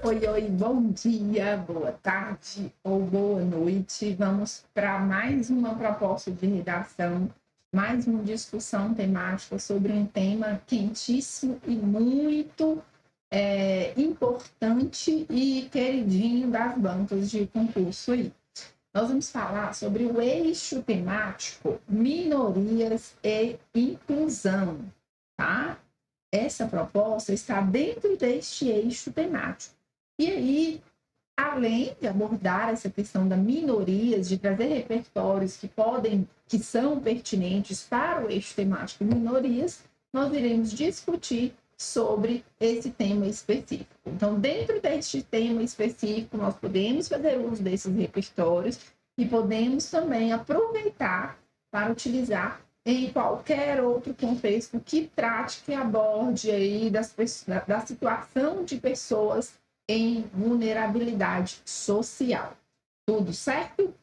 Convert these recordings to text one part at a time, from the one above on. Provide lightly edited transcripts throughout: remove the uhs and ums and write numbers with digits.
Oi, oi, bom dia, boa tarde ou boa noite. Vamos para mais uma proposta de redação, mais uma discussão temática sobre um tema quentíssimo e muito importante e queridinho das bancas de concurso aí. Nós vamos falar sobre o eixo temático minorias e inclusão, tá? Essa proposta está dentro deste eixo temático. E aí, além de abordar essa questão das minorias, de trazer repertórios que são pertinentes para o eixo temático minorias, nós iremos discutir sobre esse tema específico. Então, dentro deste tema específico, nós podemos fazer uso desses repertórios e podemos também aproveitar para utilizar em qualquer outro contexto que trate, que aborde aí da situação de pessoas em vulnerabilidade social. Tudo certo?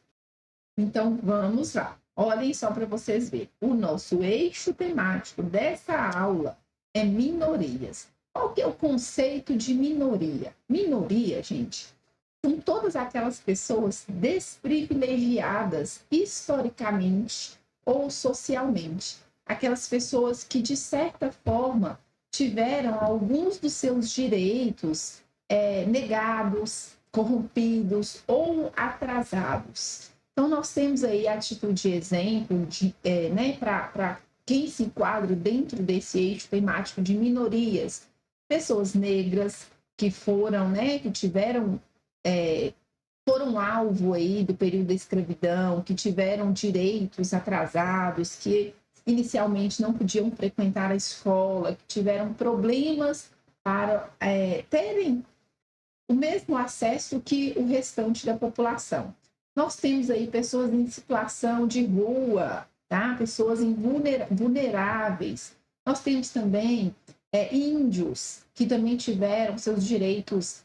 Então, vamos lá. Olhem só para vocês verem. O nosso eixo temático dessa aula é minorias. Qual que é o conceito de minoria? Minoria, gente, são todas aquelas pessoas desprivilegiadas historicamente ou socialmente. Aquelas pessoas que, de certa forma, tiveram alguns dos seus direitos negados, corrompidos ou atrasados. Então, nós temos aí a título de exemplo, para quem se enquadra dentro desse eixo temático de minorias, pessoas negras que foram, que tiveram, foram alvo aí do período da escravidão, que tiveram direitos atrasados, que inicialmente não podiam frequentar a escola, que tiveram problemas para terem o mesmo acesso que o restante da população. Nós temos aí pessoas em situação de rua, tá? Pessoas vulneráveis. Nós temos também índios que também tiveram seus direitos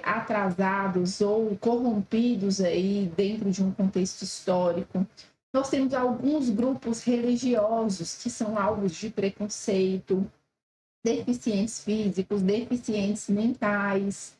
atrasados ou corrompidos aí dentro de um contexto histórico. Nós temos alguns grupos religiosos que são alvos de preconceito, deficientes físicos, deficientes mentais,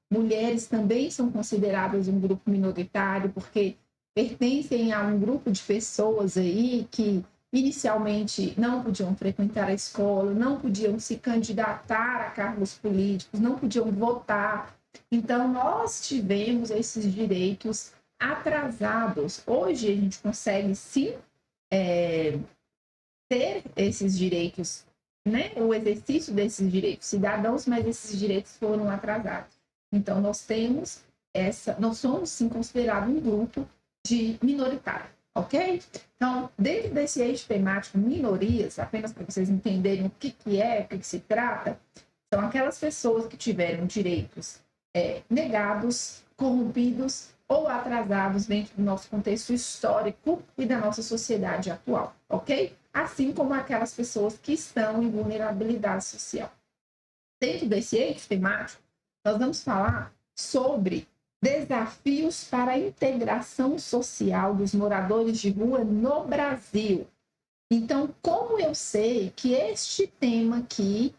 mulheres também são consideradas um grupo minoritário, porque pertencem a um grupo de pessoas aí que inicialmente não podiam frequentar a escola, não podiam se candidatar a cargos políticos, não podiam votar. Então, nós tivemos esses direitos atrasados. Hoje, a gente consegue, sim, ter esses direitos, né? O exercício desses direitos cidadãos, mas esses direitos foram atrasados. Então, nós somos, sim, considerados um grupo de minoritário, ok? Então, dentro desse eixo temático minorias, apenas para vocês entenderem o que se trata, são aquelas pessoas que tiveram direitos negados, corrompidos ou atrasados dentro do nosso contexto histórico e da nossa sociedade atual, ok? Assim como aquelas pessoas que estão em vulnerabilidade social. Dentro desse eixo temático, nós vamos falar sobre desafios para a integração social dos moradores de rua no Brasil. Então, como eu sei que este tema aqui,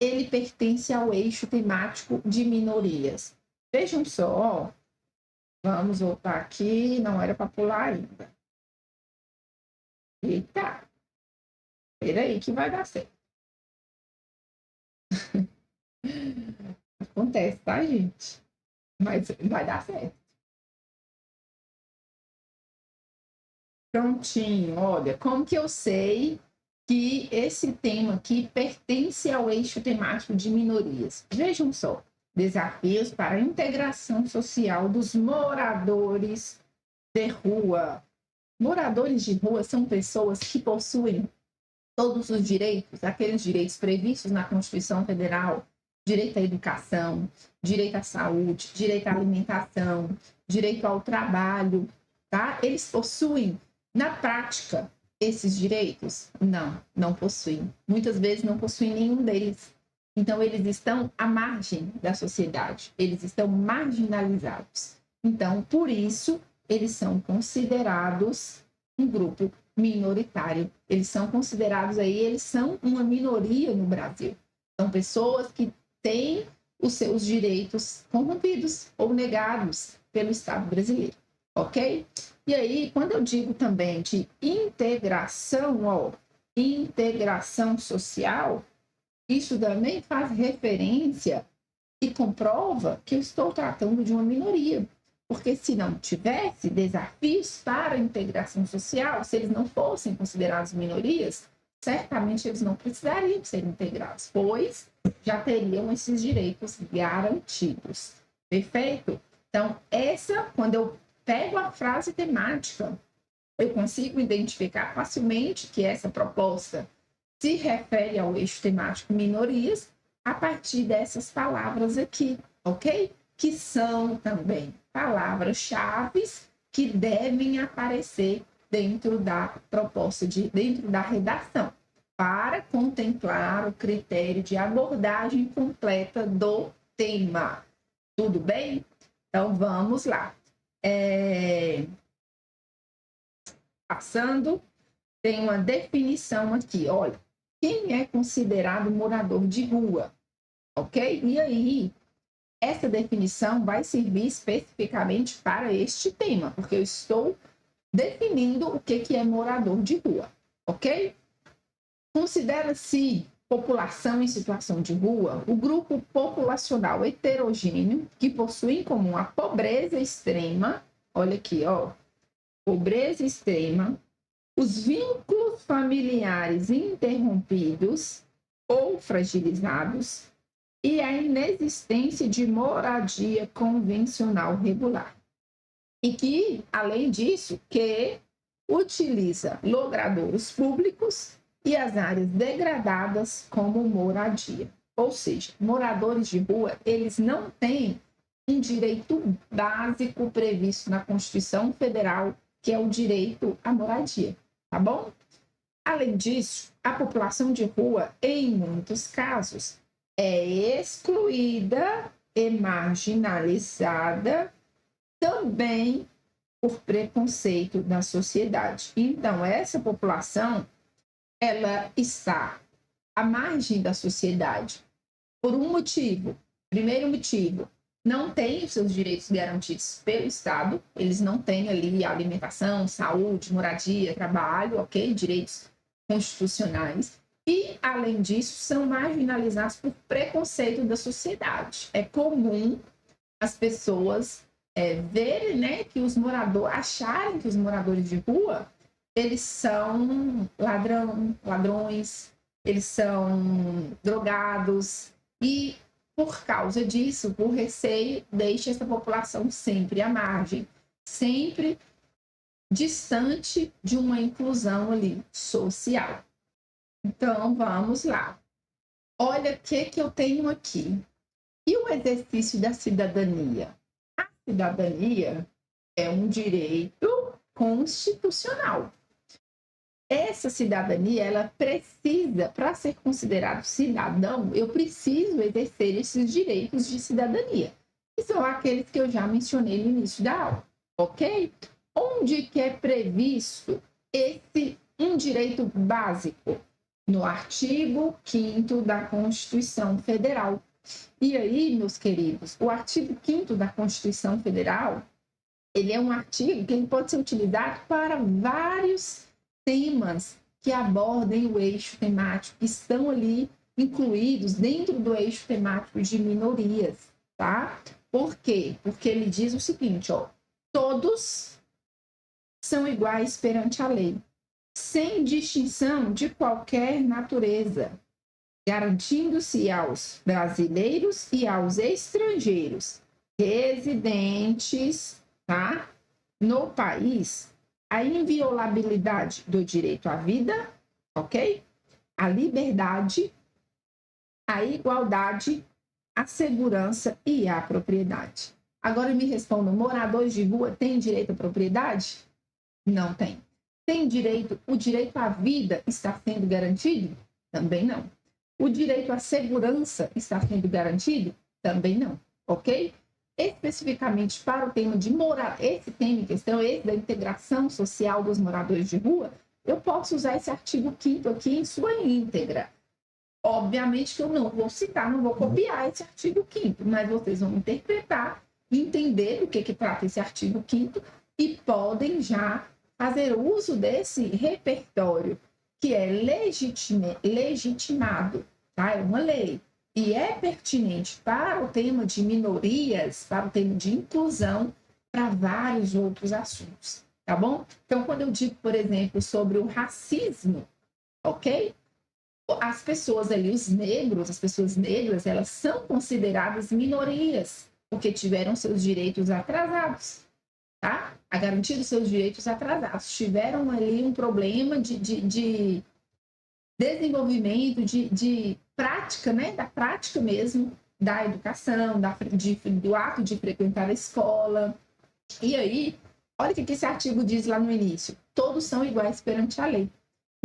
ele pertence ao eixo temático de minorias? Vejam só, vamos voltar aqui, não era para pular ainda. Eita, peraí que vai dar certo. Acontece, tá, gente? Mas vai dar certo. Prontinho, olha, como que eu sei que esse tema aqui pertence ao eixo temático de minorias? Vejam só, desafios para a integração social dos moradores de rua. Moradores de rua são pessoas que possuem todos os direitos, aqueles direitos previstos na Constituição Federal, direito à educação, direito à saúde, direito à alimentação, direito ao trabalho, tá? Eles possuem, na prática, esses direitos? Não, não possuem. Muitas vezes não possuem nenhum deles. Então, eles estão à margem da sociedade, eles estão marginalizados. Então, por isso, eles são considerados um grupo minoritário. Eles são considerados aí, eles são uma minoria no Brasil. São pessoas que têm os seus direitos corrompidos ou negados pelo Estado brasileiro, ok? E aí, quando eu digo também de integração, ó, integração social, isso também faz referência e comprova que eu estou tratando de uma minoria. Porque se não tivesse desafios para a integração social, se eles não fossem considerados minorias, certamente eles não precisariam ser integrados, pois já teriam esses direitos garantidos. Perfeito? Então, quando eu pego a frase temática, eu consigo identificar facilmente que essa proposta se refere ao eixo temático minorias a partir dessas palavras aqui, ok? Que são também palavras-chave que devem aparecer dentro da proposta, dentro da redação, para contemplar o critério de abordagem completa do tema. Tudo bem? Então, vamos lá. Passando, tem uma definição aqui, olha. Quem é considerado morador de rua? Ok? E aí, essa definição vai servir especificamente para este tema, porque eu estou definindo o que é morador de rua, ok? Considera-se população em situação de rua o grupo populacional heterogêneo que possui em comum a pobreza extrema, olha aqui, ó, pobreza extrema, os vínculos familiares interrompidos ou fragilizados e a inexistência de moradia convencional regular. E que, além disso, que utiliza logradouros públicos e as áreas degradadas como moradia. Ou seja, moradores de rua, eles não têm um direito básico previsto na Constituição Federal, que é o direito à moradia, tá bom? Além disso, a população de rua, em muitos casos, é excluída e marginalizada também por preconceito da sociedade. Então, essa população, ela está à margem da sociedade por um motivo. Primeiro motivo, não tem os seus direitos garantidos pelo Estado, eles não têm ali alimentação, saúde, moradia, trabalho, ok? Direitos constitucionais. E, além disso, são marginalizados por preconceito da sociedade. É comum as pessoas verem, né, que os moradores, acharem que os moradores de rua, eles são ladrões, eles são drogados, e por causa disso, por receio, deixa essa população sempre à margem, sempre distante de uma inclusão ali social. Então, vamos lá. Olha o que eu tenho aqui. E o exercício da cidadania? A cidadania é um direito constitucional. Essa cidadania, ela precisa, para ser considerado cidadão, eu preciso exercer esses direitos de cidadania, que são aqueles que eu já mencionei no início da aula, ok? Onde que é previsto um direito básico? No artigo 5º da Constituição Federal. E aí, meus queridos, o artigo 5º da Constituição Federal, ele é um artigo que ele pode ser utilizado para vários temas que abordem o eixo temático, que estão ali incluídos dentro do eixo temático de minorias, tá? Por quê? Porque ele diz o seguinte, ó, todos são iguais perante a lei, sem distinção de qualquer natureza, garantindo-se aos brasileiros e aos estrangeiros residentes, tá, no país a inviolabilidade do direito à vida, ok? A liberdade, a igualdade, a segurança e a propriedade. Agora me respondam, moradores de rua têm direito à propriedade? Não tem. Tem direito, o direito à vida está sendo garantido? Também não. O direito à segurança está sendo garantido? Também não, ok? Especificamente para o tema de esse tema em questão, esse da integração social dos moradores de rua, eu posso usar esse artigo 5º aqui em sua íntegra. Obviamente que eu não vou citar, não vou copiar esse artigo 5º, mas vocês vão interpretar, entender do que trata esse artigo 5º e podem já fazer uso desse repertório que é legitimado, tá? É uma lei e é pertinente para o tema de minorias, para o tema de inclusão, para vários outros assuntos, tá bom? Então, quando eu digo, por exemplo, sobre o racismo, ok? As pessoas ali, os negros, as pessoas negras, elas são consideradas minorias, porque tiveram seus direitos atrasados, tá? A garantia dos seus direitos atrasados. Tiveram ali um problema de desenvolvimento, de prática, né? Da prática mesmo, da educação, do ato de frequentar a escola. E aí, olha o que esse artigo diz lá no início. Todos são iguais perante a lei.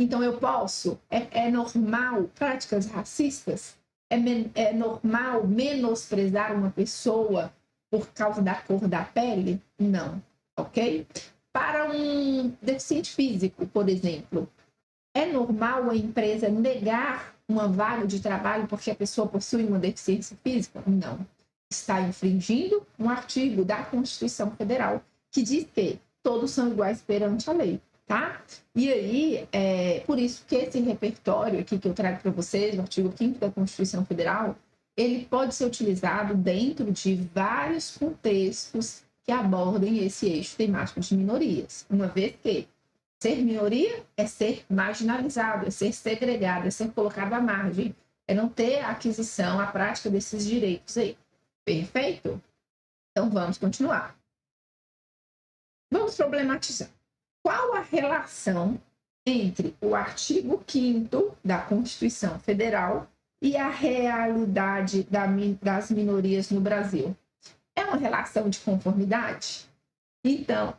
Então, eu posso, é normal práticas racistas? É normal menosprezar uma pessoa por causa da cor da pele? Não, ok? Para um deficiente físico, por exemplo, é normal a empresa negar uma vaga de trabalho porque a pessoa possui uma deficiência física? Não. Está infringindo um artigo da Constituição Federal que diz que todos são iguais perante a lei, tá? E aí, por isso que esse repertório aqui que eu trago para vocês, o artigo 5º da Constituição Federal, ele pode ser utilizado dentro de vários contextos que abordem esse eixo temático de minorias, uma vez que ser minoria é ser marginalizado, é ser segregado, é ser colocado à margem, é não ter a aquisição, a prática desses direitos aí. Perfeito? Então vamos continuar. Vamos problematizar. Qual a relação entre o artigo 5º da Constituição Federal e a realidade das minorias no Brasil? É uma relação de conformidade? Então,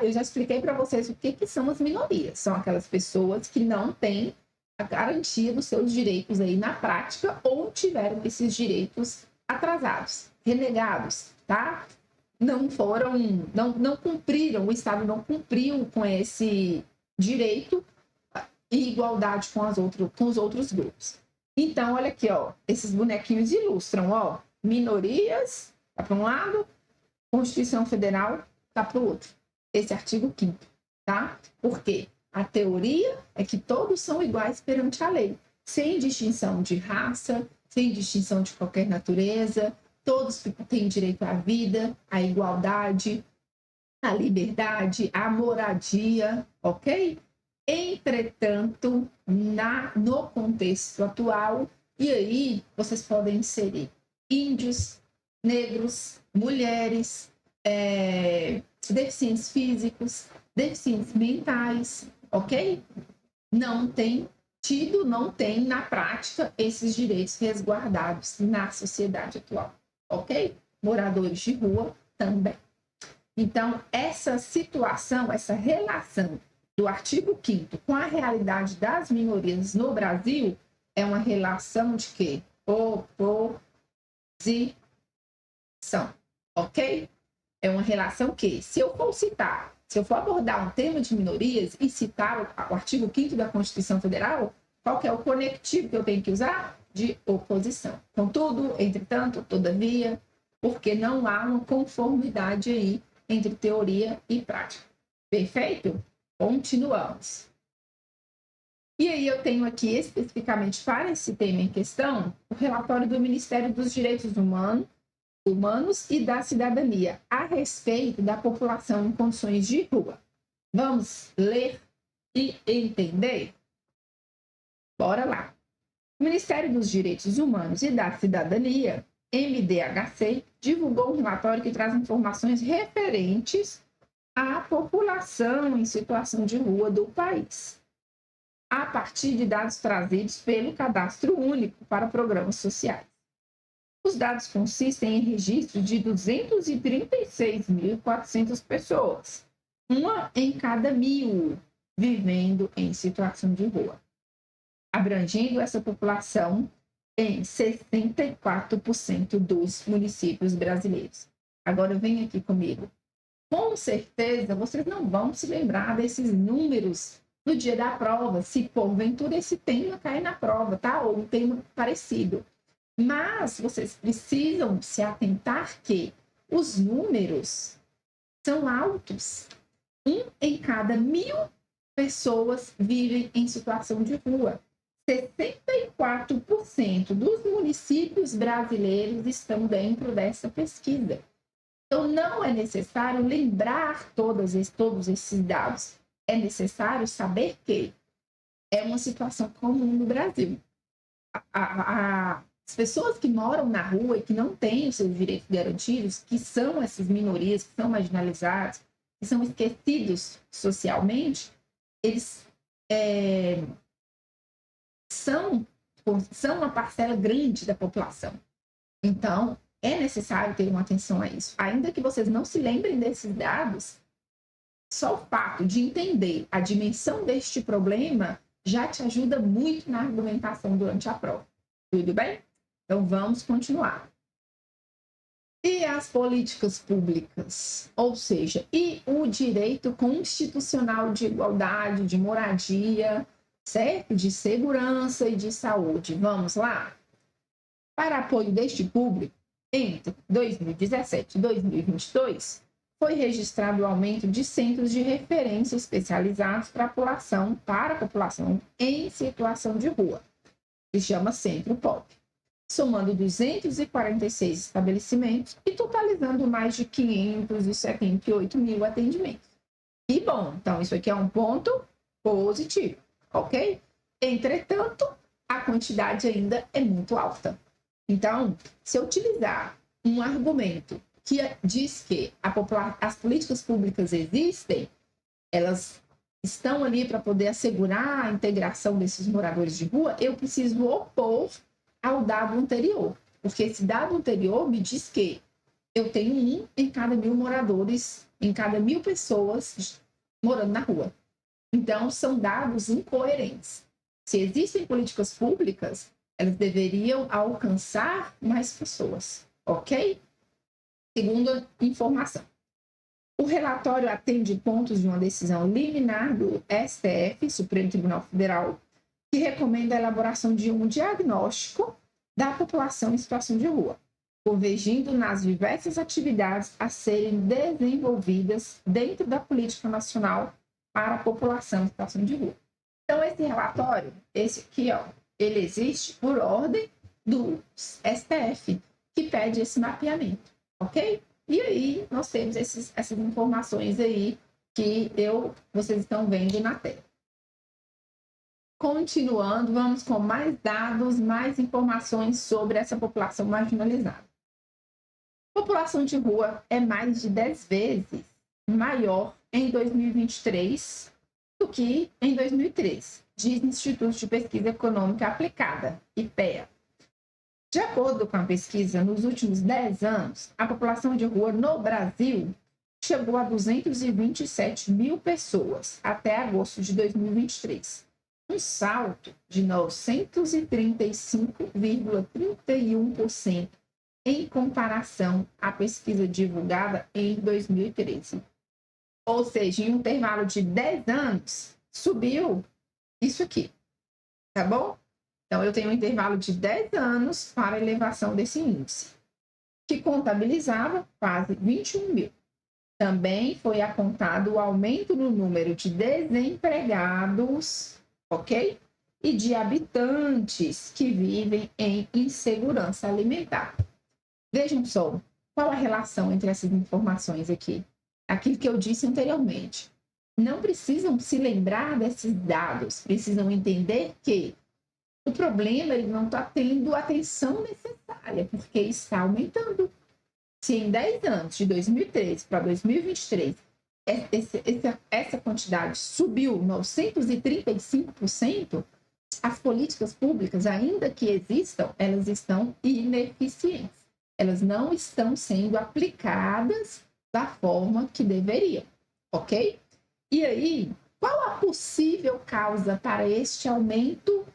eu já expliquei para vocês o que são as minorias. São aquelas pessoas que não têm a garantia dos seus direitos aí na prática ou tiveram esses direitos atrasados, renegados, tá? Não cumpriram, o Estado não cumpriu com esse direito em igualdade com os outros grupos. Então, olha aqui, ó, esses bonequinhos ilustram, ó, minorias, tá para um lado, Constituição Federal, tá para o outro. Esse artigo 5º, tá? Porque a teoria é que todos são iguais perante a lei, sem distinção de raça, sem distinção de qualquer natureza, todos têm direito à vida, à igualdade, à liberdade, à moradia, ok? Entretanto, no contexto atual, e aí vocês podem inserir índios, negros, mulheres, deficientes físicos, deficientes mentais, ok? Não tem na prática esses direitos resguardados na sociedade atual, ok? Moradores de rua também. Então, essa situação, essa relação do artigo 5º com a realidade das minorias no Brasil é uma relação de quê? Oposição, ok? É uma relação que, se eu for abordar um tema de minorias e citar o artigo 5º da Constituição Federal, qual que é o conectivo que eu tenho que usar? De oposição. Contudo, entretanto, todavia, porque não há uma conformidade aí entre teoria e prática. Perfeito? Continuamos. E aí eu tenho aqui, especificamente para esse tema em questão, o relatório do Ministério dos Direitos Humanos e da Cidadania a respeito da população em condições de rua. Vamos ler e entender? Bora lá. O Ministério dos Direitos Humanos e da Cidadania, MDHC, divulgou um relatório que traz informações referentes à população em situação de rua do país, a partir de dados trazidos pelo Cadastro Único para Programas Sociais. Os dados consistem em registro de 236.400 pessoas, uma em cada 1.000, vivendo em situação de rua, abrangendo essa população em 64% dos municípios brasileiros. Agora vem aqui comigo. Com certeza, vocês não vão se lembrar desses números no dia da prova, se porventura esse tema cair na prova, tá? Ou um tema parecido. Mas vocês precisam se atentar que os números são altos. 1 em cada 1.000 pessoas vivem em situação de rua. 64% dos municípios brasileiros estão dentro dessa pesquisa. Então, não é necessário lembrar todos esses dados. É necessário saber que é uma situação comum no Brasil. As pessoas que moram na rua e que não têm os seus direitos garantidos, que são essas minorias, que são marginalizadas, que são esquecidos socialmente, eles são uma parcela grande da população. Então, é necessário ter uma atenção a isso. Ainda que vocês não se lembrem desses dados, só o fato de entender a dimensão deste problema já te ajuda muito na argumentação durante a prova. Tudo bem? Então, vamos continuar. E as políticas públicas? Ou seja, e o direito constitucional de igualdade, de moradia, certo? De segurança e de saúde. Vamos lá? Para apoio deste público, entre 2017 e 2022, foi registrado o aumento de centros de referência especializados para a população em situação de rua, que se chama Centro POP, somando 246 estabelecimentos e totalizando mais de 578 mil atendimentos. E bom, então isso aqui é um ponto positivo, ok? Entretanto, a quantidade ainda é muito alta. Então, se eu utilizar um argumento que diz que as políticas públicas existem, elas estão ali para poder assegurar a integração desses moradores de rua, eu preciso opor ao dado anterior. Porque esse dado anterior me diz que eu tenho 1 em cada 1.000 moradores, em cada 1.000 pessoas morando na rua. Então, são dados incoerentes. Se existem políticas públicas, elas deveriam alcançar mais pessoas, ok? Segunda informação. O relatório atende pontos de uma decisão liminar do STF, Supremo Tribunal Federal, que recomenda a elaboração de um diagnóstico da população em situação de rua, convergindo nas diversas atividades a serem desenvolvidas dentro da política nacional para a população em situação de rua. Então, esse relatório, esse aqui, ó, ele existe por ordem do STF, que pede esse mapeamento, ok? E aí, nós temos essas informações aí que vocês estão vendo na tela. Continuando, vamos com mais dados, mais informações sobre essa população marginalizada. A população de rua é mais de 10 vezes maior em 2023 do que em 2013, diz o Instituto de Pesquisa Econômica Aplicada, IPEA. De acordo com a pesquisa, nos últimos 10 anos, a população de rua no Brasil chegou a 227 mil pessoas até agosto de 2023. Um salto de 935,31% em comparação à pesquisa divulgada em 2013. Ou seja, em um intervalo de 10 anos, subiu isso aqui, tá bom? Então, eu tenho um intervalo de 10 anos para a elevação desse índice, que contabilizava quase 21 mil. Também foi apontado o aumento no número de desempregados, ok? E de habitantes que vivem em insegurança alimentar. Vejam só, qual a relação entre essas informações aqui? Aquilo que eu disse anteriormente. Não precisam se lembrar desses dados, precisam entender que o problema ele não está tendo a atenção necessária, porque está aumentando. Se em 10 anos, de 2013 para 2023, essa quantidade subiu 935%, as políticas públicas, ainda que existam, elas estão ineficientes. Elas não estão sendo aplicadas da forma que deveriam, ok? E aí, qual a possível causa para este aumento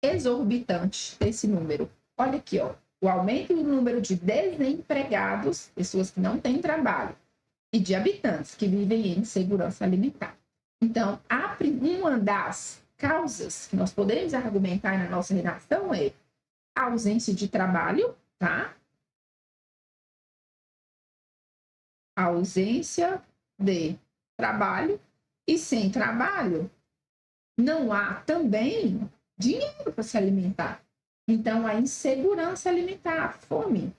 exorbitante desse número? Olha aqui, ó, o aumento do número de desempregados, pessoas que não têm trabalho, e de habitantes que vivem em insegurança alimentar. Então, uma das causas que nós podemos argumentar na nossa redação é a ausência de trabalho, tá? A ausência de trabalho, e sem trabalho não há também dinheiro para se alimentar. Então, a insegurança alimentar, a fome,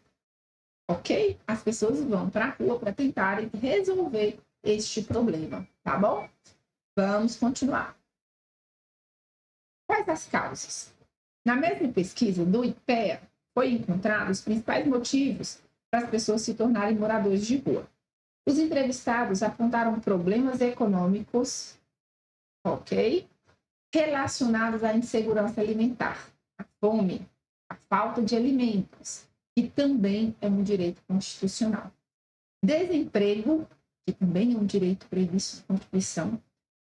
ok? As pessoas vão para a rua para tentarem resolver este problema, tá bom? Vamos continuar. Quais as causas? Na mesma pesquisa do IPEA, foi encontrado os principais motivos para as pessoas se tornarem moradores de rua. Os entrevistados apontaram problemas econômicos, ok? Relacionados à insegurança alimentar, à fome, à falta de alimentos, que também é um direito constitucional. Desemprego, que também é um direito previsto na Constituição.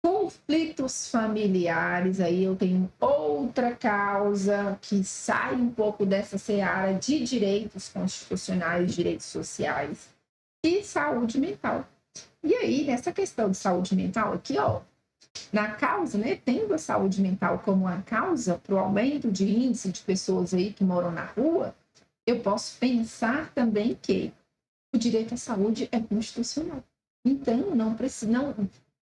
Conflitos familiares, aí eu tenho outra causa que sai um pouco dessa seara de direitos constitucionais, direitos sociais e saúde mental. E aí, nessa questão de saúde mental aqui, ó, na causa, né, tendo a saúde mental como a causa para o aumento de índice de pessoas aí que moram na rua, eu posso pensar também que o direito à saúde é constitucional. Então,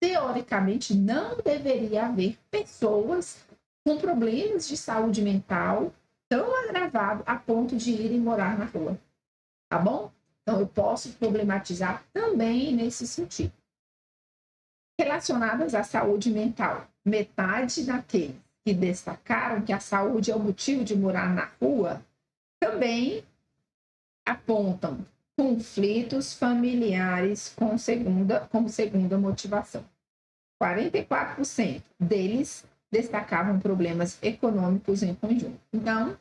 teoricamente, não deveria haver pessoas com problemas de saúde mental tão agravado a ponto de irem morar na rua, tá bom? Então, eu posso problematizar também nesse sentido. Relacionadas à saúde mental, metade daqueles que destacaram que a saúde é o motivo de morar na rua também apontam conflitos familiares como segunda motivação. 44% deles destacavam problemas econômicos em conjunto. Então,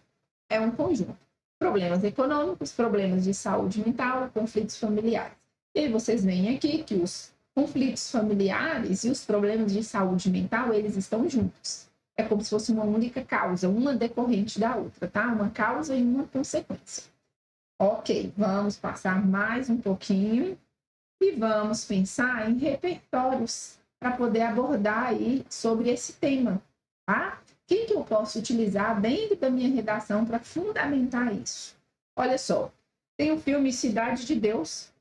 é um conjunto. Problemas econômicos, problemas de saúde mental, conflitos familiares. E aí vocês veem aqui que os conflitos familiares e os problemas de saúde mental, eles estão juntos. É como se fosse uma única causa, uma decorrente da outra, tá? Uma causa e uma consequência. Ok, vamos passar mais um pouquinho e vamos pensar em repertórios para poder abordar aí sobre esse tema, tá? Quem que eu posso utilizar dentro da minha redação para fundamentar isso? Olha só, tem o filme Cidade de Deus.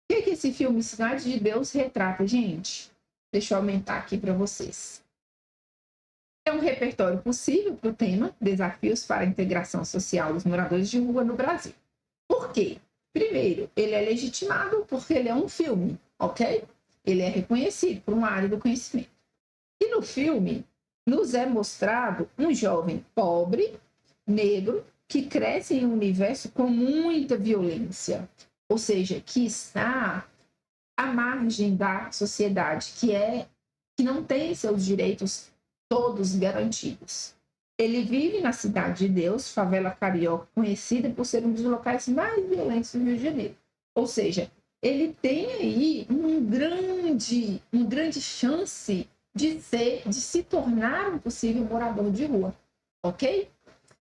O que esse filme Cidade de Deus retrata, gente? Deixa eu aumentar aqui para vocês. É um repertório possível para o tema Desafios para a Integração Social dos Moradores de Rua no Brasil. Por quê? Primeiro, ele é legitimado porque ele é um filme, ok? Ele é reconhecido por uma área do conhecimento. E no filme, nos é mostrado um jovem pobre, negro, que cresce em um universo com muita violência, ou seja, que está à margem da sociedade, que não tem seus direitos todos garantidos. Ele vive na Cidade de Deus, favela carioca, conhecida por ser um dos locais mais violentos do Rio de Janeiro. Ou seja, ele tem aí uma grande chance de se tornar um possível morador de rua, ok?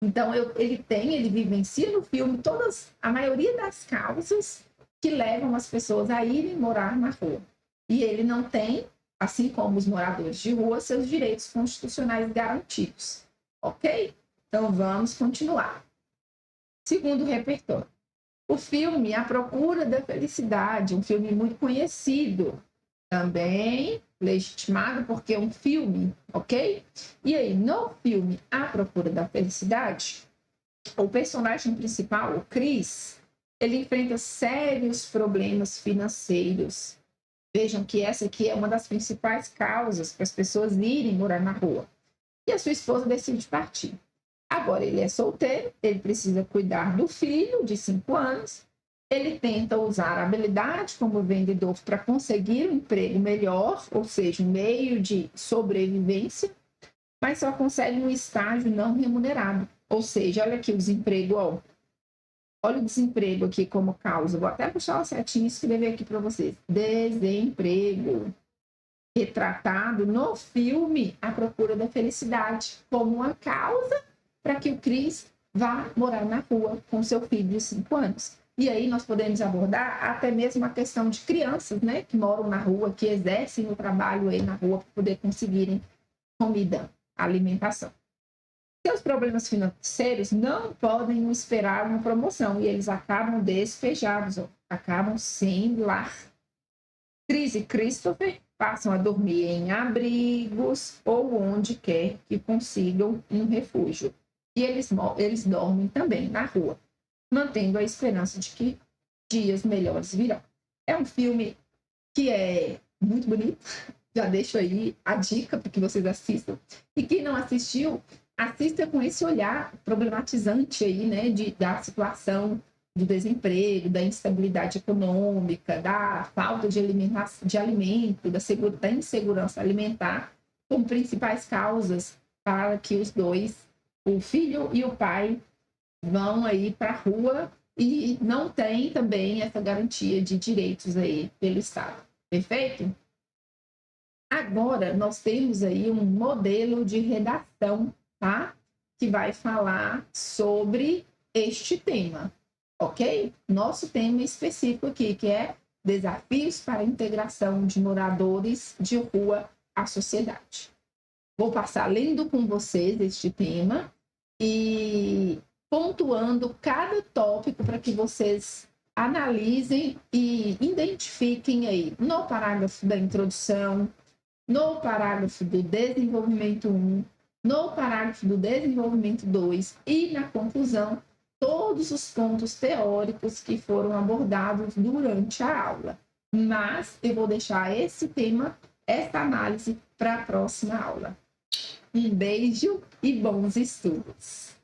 Então, ele vivencia no filme a maioria das causas que levam as pessoas a irem morar na rua. E ele não tem, assim como os moradores de rua, seus direitos constitucionais garantidos. Ok? Então vamos continuar. Segundo repertório. O filme A Procura da Felicidade, um filme muito conhecido, também legitimado porque é um filme, ok? E aí, no filme A Procura da Felicidade, o personagem principal, o Chris, ele enfrenta sérios problemas financeiros. Vejam que essa aqui é uma das principais causas para as pessoas irem morar na rua. E a sua esposa decide partir. Agora ele é solteiro, ele precisa cuidar do filho de 5 anos, ele tenta usar a habilidade como vendedor para conseguir um emprego melhor, ou seja, um meio de sobrevivência, mas só consegue um estágio não remunerado. Ou seja, olha aqui o desemprego, ó. Olha o desemprego aqui como causa. Vou até puxar uma setinha e escrever aqui para vocês. Desemprego. Retratado no filme A Procura da Felicidade, como uma causa para que o Chris vá morar na rua com seu filho de 5 anos. E aí nós podemos abordar até mesmo a questão de crianças, né, que moram na rua, que exercem o trabalho aí na rua para poder conseguirem comida, alimentação. Seus problemas financeiros não podem esperar uma promoção e eles acabam despejados, ó, acabam sem lar. Chris e Christopher passam a dormir em abrigos ou onde quer que consigam um refúgio. E eles dormem também na rua, mantendo a esperança de que dias melhores virão. É um filme que é muito bonito, já deixo aí a dica para que vocês assistam. E quem não assistiu, assista com esse olhar problematizante aí, né, da situação do desemprego, da instabilidade econômica, da falta de alimento, da insegurança alimentar, como principais causas para que os dois, o filho e o pai, vão aí para a rua e não tem também essa garantia de direitos aí pelo Estado. Perfeito? Agora, nós temos aí um modelo de redação, tá? Que vai falar sobre este tema, ok? Nosso tema específico aqui, que é desafios para a integração de moradores de rua à sociedade. Vou passar lendo com vocês este tema e pontuando cada tópico para que vocês analisem e identifiquem aí no parágrafo da introdução, no parágrafo do desenvolvimento 1, no parágrafo do desenvolvimento 2 e na conclusão, todos os pontos teóricos que foram abordados durante a aula. Mas eu vou deixar esse tema, essa análise para a próxima aula. Um beijo e bons estudos!